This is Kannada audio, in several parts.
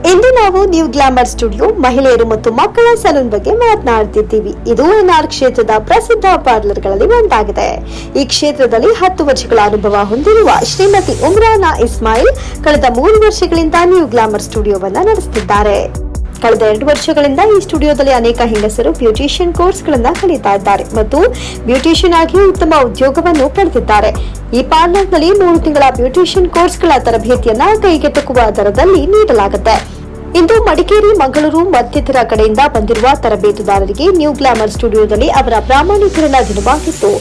ಇಂದು ನಾವು ನ್ಯೂ ಗ್ಲಾಮರ್ ಸ್ಟುಡಿಯೋ ಮಹಿಳೆಯರು ಮತ್ತು ಮಕ್ಕಳ ಸಲೂನ್ ಬಗ್ಗೆ ಮಾತನಾಡುತ್ತಿದ್ದೀವಿ. ಇದು ಎನ್ಆರ್ ಕ್ಷೇತ್ರದ ಪ್ರಸಿದ್ಧ ಪಾರ್ಲರ್ಗಳಲ್ಲಿ ಒಂದಾಗಿದೆ. ಈ ಕ್ಷೇತ್ರದಲ್ಲಿ 10 ವರ್ಷಗಳ ಅನುಭವ ಹೊಂದಿರುವ ಶ್ರೀಮತಿ ಉಮ್ರಾನಾ ಇಸ್ಮಾಯಿಲ್ ಕಳೆದ 3 ವರ್ಷಗಳಿಂದ ನ್ಯೂ ಗ್ಲಾಮರ್ ಸ್ಟುಡಿಯೋವನ್ನ ನಡೆಸುತ್ತಿದ್ದಾರೆ. ಕಳೆದ 2 ವರ್ಷಗಳಿಂದ ಈ ಸ್ಟುಡಿಯೋದಲ್ಲಿ ಅನೇಕ ಹೆಂಗಸರು ಬ್ಯೂಟಿಷಿಯನ್ ಕೋರ್ಸ್ ಗಳನ್ನ ಕಲಿತಾ ಇದ್ದಾರೆ ಮತ್ತು ಬ್ಯೂಟಿಷಿಯನ್ ಆಗಿ ಉತ್ತಮ ಉದ್ಯೋಗವನ್ನು ಪಡೆದಿದ್ದಾರೆ. ಈ ಪಾರ್ಲರ್ನಲ್ಲಿ 3 ತಿಂಗಳ ಬ್ಯೂಟಿಷಿಯನ್ ಕೋರ್ಸ್ಗಳ ತರಬೇತಿಯನ್ನ ಕೈಗೆಟುಕುವ ದರದಲ್ಲಿ ನೀಡಲಾಗುತ್ತೆ. ಇಂದು ಮಡಿಕೇರಿ, ಮಂಗಳೂರು ಮತ್ತಿತರ ಕಡೆಯಿಂದ ಬಂದಿರುವ ತರಬೇತುದಾರರಿಗೆ ನ್ಯೂ ಗ್ಲಾಮರ್ ಸ್ಟುಡಿಯೋದಲ್ಲಿ ಅವರ ಪ್ರಾಮಾಣೀಕರಣ ದಿನವಾಗಿತ್ತು.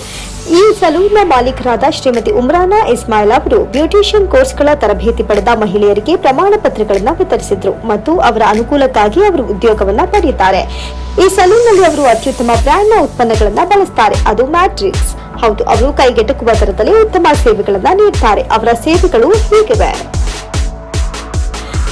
ಈ ಸಲೂನ್ನ ಮಾಲೀಕರಾದ ಶ್ರೀಮತಿ ಉಮ್ರಾನಾ ಇಸ್ಮಾಯಿಲ್ ಅವರು ಬ್ಯೂಟಿಷಿಯನ್ ಕೋರ್ಸ್ಗಳ ತರಬೇತಿ ಪಡೆದ ಮಹಿಳೆಯರಿಗೆ ಪ್ರಮಾಣ ಪತ್ರಗಳನ್ನು ವಿತರಿಸಿದ್ರು ಮತ್ತು ಅವರ ಅನುಕೂಲಕ್ಕಾಗಿ ಅವರು ಉದ್ಯೋಗವನ್ನ ಪಡೆಯುತ್ತಾರೆ. ಈ ಸಲೂನ್ನಲ್ಲಿ ಅವರು ಅತ್ಯುತ್ತಮ ಬ್ರ್ಯಾಂಡ್ನ ಉತ್ಪನ್ನಗಳನ್ನ ಬಳಸ್ತಾರೆ, ಅದು ಮ್ಯಾಟ್ರಿಕ್ಸ್. ಹೌದು, ಅವರು ಕೈಗೆಟುಕುವ ದರದಲ್ಲಿ ಉತ್ತಮ ಸೇವೆಗಳನ್ನ ನೀಡುತ್ತಾರೆ. ಅವರ ಸೇವೆಗಳು ಹೀಗಿವೆ: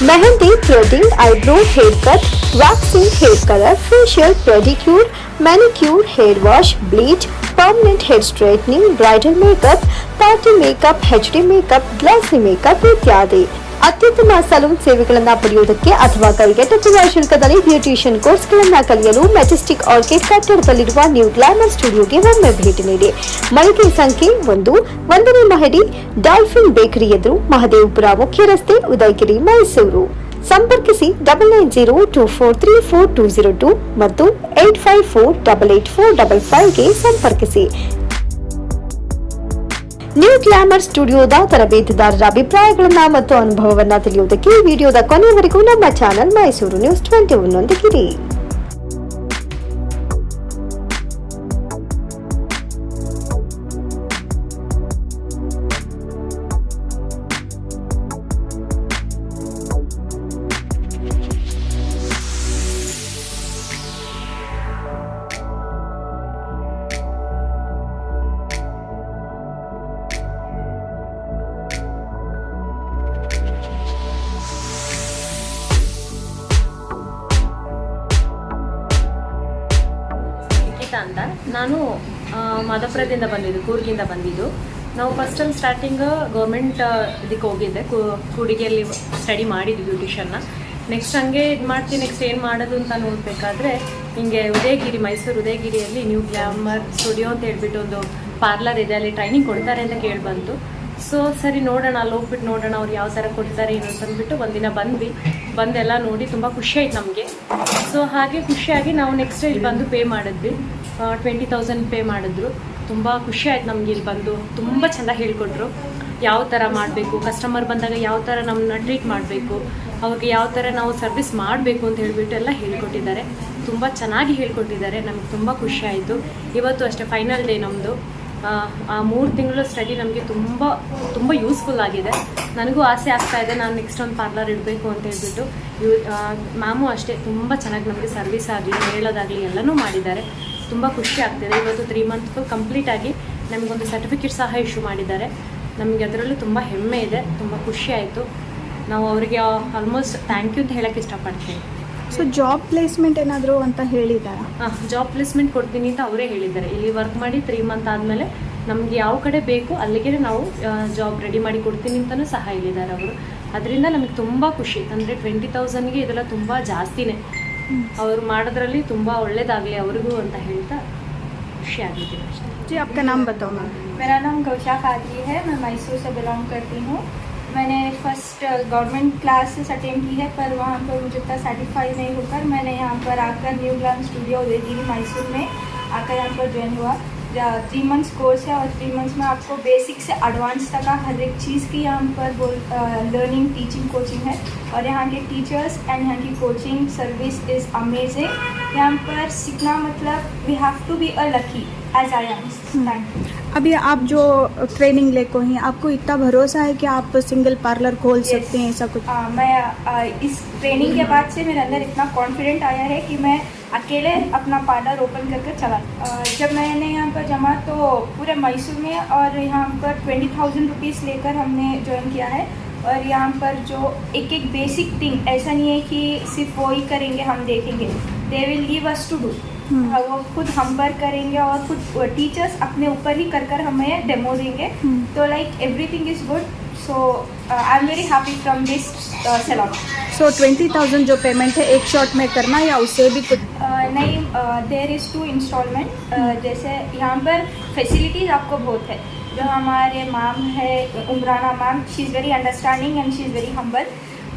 mehndi, threading, eyebrow, hair cut, waxing, hair colour, facial, pedicure, manicure, hair wash, bleach, permanent hair straightening, bridal makeup, party makeup, HD makeup, glassy makeup इत्यादि. ಅತ್ಯುತ್ತಮ ಸಲೂನ್ ಸೇವೆಗಳನ್ನ ಪಡೆಯುವುದಕ್ಕೆ ಅಥವಾ ಕೈಗೆಟುಕುವ ಶುಲ್ಕದಲ್ಲಿ ಬ್ಯೂಟಿಷಿಯನ್ ಕೋರ್ಸ್ಗಳನ್ನ ಕಲಿಯಲು ಮೆಜೆಸ್ಟಿಕ್ ಆರ್ಕಿಡ್ ಕಟ್ಟಡದಲ್ಲಿರುವ ನ್ಯೂ ಗ್ಲಾಮರ್ ಸ್ಟುಡಿಯೋಗೆ ಒಮ್ಮೆ ಭೇಟಿ ನೀಡಿ. ಮಳಿಗೆ ಸಂಖ್ಯೆ 1, 1ನೇ ಮಹಡಿ, ಡಾಲ್ಫಿನ್ ಬೇಕರಿ ಎದುರು, ಮಹದೇವಪುರ ಮುಖ್ಯ ರಸ್ತೆ, ಉದಯಗಿರಿ, ಮೈಸೂರು. ಸಂಪರ್ಕಿಸಿ 9902434202 ಮತ್ತು 85488455ಗೆ ಸಂಪರ್ಕಿಸಿ. ನ್ಯೂ ಗ್ಲಾಮರ್ ಸ್ಟುಡಿಯೋದ ತರಬೇತುದಾರರ ಅಭಿಪ್ರಾಯಗಳನ್ನ ಮತ್ತು ಅನುಭವವನ್ನ ತಿಳಿಯುವುದಕ್ಕೆ ಈ ವಿಡಿಯೋದ ಕೊನೆಯವರೆಗೂ ನಮ್ಮ ಚಾನೆಲ್ ಮೈಸೂರು ನ್ಯೂಸ್ 21 ನೊಂದಿಗಿರಿ. ಅಂತ ನಾನು ಮಾದಪುರದಿಂದ ಬಂದಿದ್ದು, ಕೂರ್ಗಿಂದ ಬಂದಿದ್ದು. ನಾವು ಫಸ್ಟ್ ಟೈಮ್ ಸ್ಟಾರ್ಟಿಂಗ್ ಗೌರ್ಮೆಂಟ್ ಇದಕ್ಕೆ ಹೋಗಿದ್ದೆ, ಕೂಡಿಗೆಯಲ್ಲಿ ಸ್ಟಡಿ ಮಾಡಿದ್ವಿ ಬ್ಯೂಟಿಷನ್ನ. ನೆಕ್ಸ್ಟ್ ಹಂಗೆ ಇದು ಮಾಡ್ತೀನಿ, ನೆಕ್ಸ್ಟ್ ಏನು ಮಾಡೋದು ಅಂತ ನೋಡಬೇಕಾದ್ರೆ ಹಿಂಗೆ ಉದಯಗಿರಿ, ಮೈಸೂರು ಉದಯಗಿರಿಯಲ್ಲಿ ನ್ಯೂ ಗ್ಲಾಮರ್ ಸ್ಟುಡಿಯೋ ಅಂತ ಹೇಳ್ಬಿಟ್ಟು ಒಂದು ಪಾರ್ಲರ್ ಇದೆ, ಅಲ್ಲಿ ಟ್ರೈನಿಂಗ್ ಕೊಡ್ತಾರೆ ಅಂತ ಕೇಳಿಬಂತು. ಸೊ ಸರಿ ನೋಡೋಣ, ಅಲ್ಲಿ ಹೋಗ್ಬಿಟ್ಟು ನೋಡೋಣ ಅವ್ರು ಯಾವ ಥರ ಕೊಡ್ತಾರೆ ಏನು ಅಂತಂದ್ಬಿಟ್ಟು ಒಂದಿನ ಬಂದೆಲ್ಲ ನೋಡಿ ತುಂಬ ಖುಷಿ ಆಯ್ತು ನಮಗೆ. ಸೊ ಹಾಗೆ ಖುಷಿಯಾಗಿ ನಾವು ನೆಕ್ಸ್ಟ್ ಇಲ್ಲಿ ಬಂದು ಪೇ ಮಾಡಿದ್ವಿ. 20,000 ಪೇ ಮಾಡಿದ್ರು. ತುಂಬ ಖುಷಿ ಆಯ್ತು ನಮ್ಗೆ. ಇಲ್ಲಿ ಬಂದು ತುಂಬ ಚೆಂದ ಹೇಳಿಕೊಟ್ರು, ಯಾವ ಥರ ಮಾಡಬೇಕು, ಕಸ್ಟಮರ್ ಬಂದಾಗ ಯಾವ ಥರ ನಮ್ಮನ್ನ ಟ್ರೀಟ್ ಮಾಡಬೇಕು, ಅವ್ರಿಗೆ ಯಾವ ಥರ ನಾವು ಸರ್ವಿಸ್ ಮಾಡಬೇಕು ಅಂತ ಹೇಳಿಬಿಟ್ಟು ಎಲ್ಲ ಹೇಳಿಕೊಟ್ಟಿದ್ದಾರೆ. ತುಂಬ ಚೆನ್ನಾಗಿ ಹೇಳಿಕೊಟ್ಟಿದ್ದಾರೆ. ನಮಗೆ ತುಂಬ ಖುಷಿ ಆಯಿತು. ಇವತ್ತು ಅಷ್ಟೇ ಫೈನಲ್ ಡೇ ನಮ್ಮದು. ಆ 3 ತಿಂಗಳು ಸ್ಟಡಿ ನಮಗೆ ತುಂಬ ಯೂಸ್ಫುಲ್ ಆಗಿದೆ. ನನಗೂ ಆಸೆ ಆಗ್ತಾಯಿದೆ ನಾನು ನೆಕ್ಸ್ಟ್ ಒಂದು ಪಾರ್ಲರ್ ಇಡಬೇಕು ಅಂತ ಹೇಳ್ಬಿಟ್ಟು. ಮ್ಯಾಮು ಅಷ್ಟೇ ತುಂಬ ಚೆನ್ನಾಗಿ ನಮಗೆ ಸರ್ವಿಸ್ ಆಗಲಿ, ಹೇಳೋದಾಗಲಿ ಎಲ್ಲನೂ ಮಾಡಿದ್ದಾರೆ. ತುಂಬ ಖುಷಿ ಆಗ್ತಿದೆ. ಇವತ್ತು 3 ಮಂತ್ ಫುಲ್ ಕಂಪ್ಲೀಟಾಗಿ ನಮಗೊಂದು ಸರ್ಟಿಫಿಕೇಟ್ ಸಹ ಇಶ್ಯೂ ಮಾಡಿದ್ದಾರೆ. ನಮಗೆ ಅದರಲ್ಲೂ ತುಂಬ ಹೆಮ್ಮೆ ಇದೆ, ತುಂಬ ಖುಷಿ ಆಯಿತು. ನಾವು ಅವರಿಗೆ ಆಲ್ಮೋಸ್ಟ್ ಥ್ಯಾಂಕ್ ಯು ಅಂತ ಹೇಳೋಕ್ಕೆ ಇಷ್ಟಪಡ್ತೀನಿ. ಸೊ ಜಾಬ್ ಪ್ಲೇಸ್ಮೆಂಟ್ ಏನಾದರೂ ಅಂತ ಹೇಳಿದ್ದಾರೆ? ಜಾಬ್ ಪ್ಲೇಸ್ಮೆಂಟ್ ಕೊಡ್ತೀನಿ ಅಂತ ಅವರೇ ಹೇಳಿದ್ದಾರೆ. ಇಲ್ಲಿ ವರ್ಕ್ ಮಾಡಿ 3 ಮಂತ್ ಆದಮೇಲೆ ನಮಗೆ ಯಾವ ಕಡೆ ಬೇಕು ಅಲ್ಲಿಗೆ ನಾವು ಜಾಬ್ ರೆಡಿ ಮಾಡಿ ಕೊಡ್ತೀನಿ ಅಂತಲೂ ಸಹ ಹೇಳಿದ್ದಾರೆ ಅವರು. ಅದರಿಂದ ನಮಗೆ ತುಂಬ ಖುಷಿ. ಅಂದರೆ 20,000ಗೆ ಇದೆಲ್ಲ ತುಂಬ ಜಾಸ್ತಿನೇ. ಅವರು ಮಾಡೋದ್ರಲ್ಲಿ ತುಂಬ ಒಳ್ಳೇದಾಗಲಿ ಅವ್ರಿಗೂ ಅಂತ ಹೇಳ್ತಾ ಖುಷಿ ಆಗಿದ್ದೀನಿ ಅಷ್ಟೇ. जी, आपका नाम बताओ मैम. मेरा नाम गौशा कादरी है, मैं मैसूर से बिलोंग करती हूँ. मैंने फर्स्ट गवर्नमेंट क्लासेस अटेंड की है, पर वहाँ पर मुझे इतना सेटिस्फाई नहीं होकर मैंने यहाँ पर आकर new glamour studio Udayagiri Mysore में आकर यहाँ पर ज्वाइन हुआ. 3 मंथ्स कोर्स है और 3 मंथ्स में आपको बेसिक से एडवांस तक का हर एक चीज़ की यहाँ पर लर्निंग, टीचिंग, कोचिंग है. और यहाँ के टीचर्स एंड यहाँ की कोचिंग सर्विस इज़ अमेजिंग. यहाँ पर सीखना मतलब we have to be a lucky as I am. Thank you. अभी आप जो ट्रेनिंग लेको हैं, आपको इतना भरोसा है कि आप सिंगल पार्लर खोल सकते हैं, ऐसा कुछ? मैं इस ट्रेनिंग के बाद से मेरे अंदर इतना कॉन्फिडेंट आया है कि मैं अकेले अपना पार्लर ओपन करके चला. जब मैंने यहाँ पर जमा तो पूरे मैसूर में और यहाँ पर 20,000 रुपीज़ लेकर हमने ज्वाइन किया है. और यहाँ पर जो एक बेसिक थिंग, ऐसा नहीं है कि सिर्फ वो ही करेंगे हम देखेंगे. They will give us to do. वो खुद हम पर करेंगे और खुद टीचर्स अपने ऊपर ही कर हमें डेमो देंगे. तो like everything is good. So I'm very happy from this salon. सो 20,000 जो पेमेंट है एक शॉट में करना या उससे भी कुछ? नहीं, देर इज़ 2 इंस्टॉलमेंट। जैसे यहाँ पर फैसिलिटीज़ आपको बहुत है। जो हमारे मैम है Umrana ma'am, she is very understanding and she is very humble.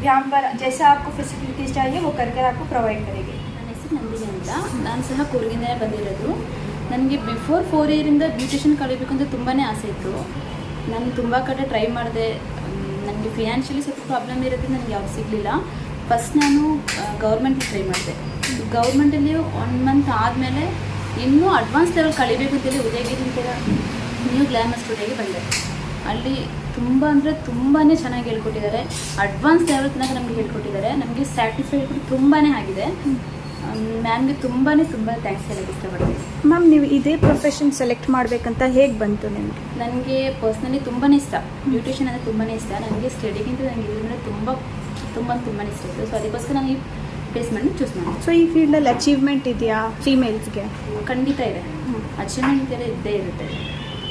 यहाँ पर जैसा आपको फैसिलिटीज़ चाहिए वो करके आपको प्रोवाइड करेगी। ನನ್ನ ಹೆಸರು ನಂದಿನಿ ಅಂತ. ನಾನು ಸಹ ಕೂರ್ಗಿಂದನೇ ಬಂದಿರೋದು. ನನಗೆ ಬಿಫೋರ್ 4 ಇಯರಿಂದ ಬ್ಯೂಟಿಷನ್ ಕಲಿಬೇಕು ಅಂತ ತುಂಬಾ ಆಸೆ ಇತ್ತು. ನಾನು ತುಂಬ ಕಡೆ ಟ್ರೈ ಮಾಡಿದೆ. ನನಗೆ ಫಿನಾನ್ಷಿಯಲಿ ಸ್ವಲ್ಪ ಪ್ರಾಬ್ಲಮ್ ಇರೋದ್ರಿಂದ ನನಗೆ ಯಾವ್ದು ಸಿಗಲಿಲ್ಲ. ಫಸ್ಟ್ ನಾನು ಗೌರ್ಮೆಂಟ್ ಟ್ರೈ ಮಾಡಿದೆ. ಗೌರ್ಮೆಂಟಲ್ಲಿ 1 ಮಂತ್ ಆದಮೇಲೆ ಇನ್ನೂ ಅಡ್ವಾನ್ಸ್ ಲೆವೆಲ್ ಕಲಿಬೇಕು ಅಂತೇಳಿ ಉದಯಗಿರಿ ನ್ಯೂ ಗ್ಲಾಮರ್ ಸ್ಟುಡಿಯೋಗೆ ಬಂದೆ. ಅಲ್ಲಿ ತುಂಬ ಅಂದರೆ ತುಂಬಾ ಚೆನ್ನಾಗಿ ಹೇಳ್ಕೊಟ್ಟಿದ್ದಾರೆ. ಅಡ್ವಾನ್ಸ್ ಲೆವೆಲ್ ತನಕ ನಮಗೆ ಹೇಳ್ಕೊಟ್ಟಿದ್ದಾರೆ. ನಮಗೆ ಸ್ಯಾಟಿಸ್ಫೈಡ್ ಕೂಡ ತುಂಬಾ ಆಗಿದೆ. ಮ್ಯಾಮ್ಗೆ ತುಂಬಾ ಥ್ಯಾಂಕ್ಸ್ ಹೇಳೋಕ್ಕೆ ಇಷ್ಟಪಡ್ತೀನಿ. ಮ್ಯಾಮ್ ನೀವು ಇದೇ ಪ್ರೊಫೆಷನ್ ಸೆಲೆಕ್ಟ್ ಮಾಡಬೇಕಂತ ಹೇಗೆ ಬಂತು ನಿಮಗೆ? ನನಗೆ ಪರ್ಸ್ನಲಿ ತುಂಬಾ ಇಷ್ಟ. ಬ್ಯೂಟಿಷಿಯನ್ ಅಂದರೆ ತುಂಬಾ ಇಷ್ಟ. ನನಗೆ ಸ್ಟಡಿಗಿಂತ ನನಗೆ ಇದರಿಂದ ತುಂಬಾ ಇಷ್ಟ ಇತ್ತು. ಸೊ ಅದಕ್ಕೋಸ್ಕರ ನಾನು ಈ ಪ್ಲೇಸ್ಮೆಂಟ್ ಚೂಸ್ ಮಾಡಿದೆ. ಸೊ ಈ ಫೀಲ್ಡಲ್ಲಿ ಅಚೀವ್ಮೆಂಟ್ ಇದೆಯಾ ಫೀಮೇಲ್ಸ್ಗೆ? ಖಂಡಿತ ಇದೆ, ಅಚೀವ್ಮೆಂಟ್ ಇದ್ದೇ ಇರುತ್ತೆ.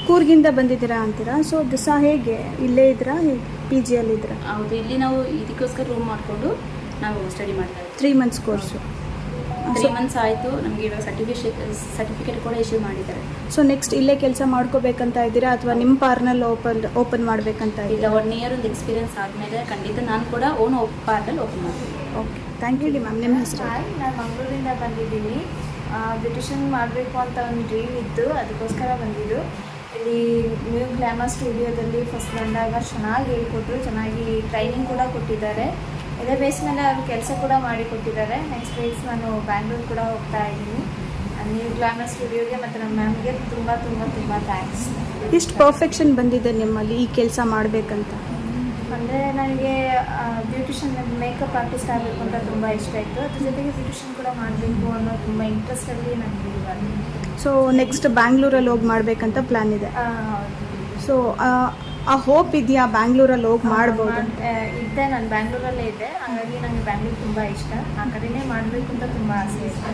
ಕೂರ್ಗಿಂದ ಬಂದಿದ್ದೀರಾ ಅಂತೀರಾ? ಸೊ ದಿವಸ ಹೇಗೆ ಇಲ್ಲೇ ಇದ್ರಾ, ಹೇಗೆ ಪಿ ಜಿಯಲ್ಲಿದ್ದೀರಾ? ಹೌದು, ಇಲ್ಲಿ ನಾವು ಇದಕ್ಕೋಸ್ಕರ ರೂಮ್ ಮಾಡಿಕೊಂಡು ನಾವು ಸ್ಟಡಿ ಮಾಡ್ತಾ ಇದ್ದೀವಿ. 3 ಮಂತ್ಸ್ ಕೋರ್ಸು. 3 ಮಂತ್ಸ್ ಆಯಿತು. ನಮಗೆ ಇವಾಗ ಸರ್ಟಿಫಿಕೇಟ್ ಕೂಡ ಇಶ್ಯೂ ಮಾಡಿದ್ದಾರೆ. ಸೊ ನೆಕ್ಸ್ಟ್ ಇಲ್ಲೇ ಕೆಲಸ ಮಾಡ್ಕೋಬೇಕಂತ ಇದ್ದೀರಾ ಅಥವಾ ನಿಮ್ಮ ಪಾರ್ಲರ್ ಓಪನ್ ಮಾಡಬೇಕಂತ ಈಗ ಇದ್ದೀರಾ? 1 ಇಯರ್ ಒಂದು ಎಕ್ಸ್ಪೀರಿಯನ್ಸ್ ಆದಮೇಲೆ ಖಂಡಿತ ನಾನು ಕೂಡ ಓನ್ ಪಾರ್ಲರ್ ಓಪನ್ ಮಾಡ್ತೀನಿ. Okay, thank you ma'am. ನಿಮ್ಮ ಹೆಸರು? ಹಾಯ್, ನಾನು ಮಂಗಳೂರಿಂದ ಬಂದಿದ್ದೀನಿ. ಬ್ಯೂಟಿಷನ್ ಮಾಡಬೇಕು ಅಂತ ಒಂದು ಡ್ರೀಮ್ ಇತ್ತು, ಅದಕ್ಕೋಸ್ಕರ ಬಂದಿದ್ದು. ಇಲ್ಲಿ ನ್ಯೂ ಗ್ಲಾಮರ್ ಸ್ಟುಡಿಯೋದಲ್ಲಿ ಫಸ್ಟ್ ಬಂದಾಗ ಚೆನ್ನಾಗಿ ಹೇಳ್ಕೊಟ್ರು, ಚೆನ್ನಾಗಿ ಟ್ರೈನಿಂಗ್ ಕೂಡ ಕೊಟ್ಟಿದ್ದಾರೆ. ಇದೇ ಬೇಸ್ ಮೇಲೆ ಅವರು ಕೆಲಸ ಕೂಡ ಮಾಡಿಕೊಟ್ಟಿದ್ದಾರೆ. ನೆಕ್ಸ್ಟ್ ವೀಕ್ಸ್ ನಾನು ಬ್ಯಾಂಗ್ಳೂರು ಕೂಡ ಹೋಗ್ತಾ ಇದ್ದೀನಿ. ನ್ಯೂ ಗ್ಲಾಮರ್ ಸ್ಟುಡಿಯೋಗೆ ಮತ್ತು ನಮ್ಮ ಮ್ಯಾಮ್ಗೆ ತುಂಬ ಥ್ಯಾಂಕ್ಸ್. ಎಷ್ಟು ಪರ್ಫೆಕ್ಷನ್ ಬಂದಿದೆ ನಿಮ್ಮಲ್ಲಿ ಈ ಕೆಲಸ ಮಾಡಬೇಕಂತ? ಅಂದರೆ ನನಗೆ ಬ್ಯೂಟಿಷನ್ ಮೇಕಪ್ ಆರ್ಟಿಸ್ಟ್ ಆಗಬೇಕು ಅಂತ ತುಂಬ ಇಷ್ಟ ಇತ್ತು. ಅದ್ರ ಜೊತೆಗೆ ಬ್ಯೂಟಿಷನ್ ಕೂಡ ಮಾಡಬೇಕು ಅನ್ನೋ ತುಂಬ ಇಂಟ್ರೆಸ್ಟಲ್ಲಿ ನನಗೆ ಇವಾಗ. ಸೊ ನೆಕ್ಸ್ಟ್ ಬ್ಯಾಂಗ್ಳೂರಲ್ಲಿ ಹೋಗಿ ಮಾಡಬೇಕಂತ ಪ್ಲ್ಯಾನ್ ಇದೆ. ಸೊ ಆ ಹೋಪ್ ಇದೆಯಾ ಬ್ಯಾಂಗ್ಳೂರಲ್ಲಿ ಹೋಗಿ ಮಾಡ್ಬೋದು? ಇದ್ದೆ, ನಾನು ಬ್ಯಾಂಗ್ಳೂರಲ್ಲೇ ಇದ್ದೆ. ಹಾಗಾಗಿ ನನಗೆ ಬ್ಯಾಂಗ್ಳೂರು ತುಂಬ ಇಷ್ಟ. ಆ ಕಡೆನೇ ಮಾಡಬೇಕು ಅಂತ ತುಂಬ ಆಸೆ ಇದೆ.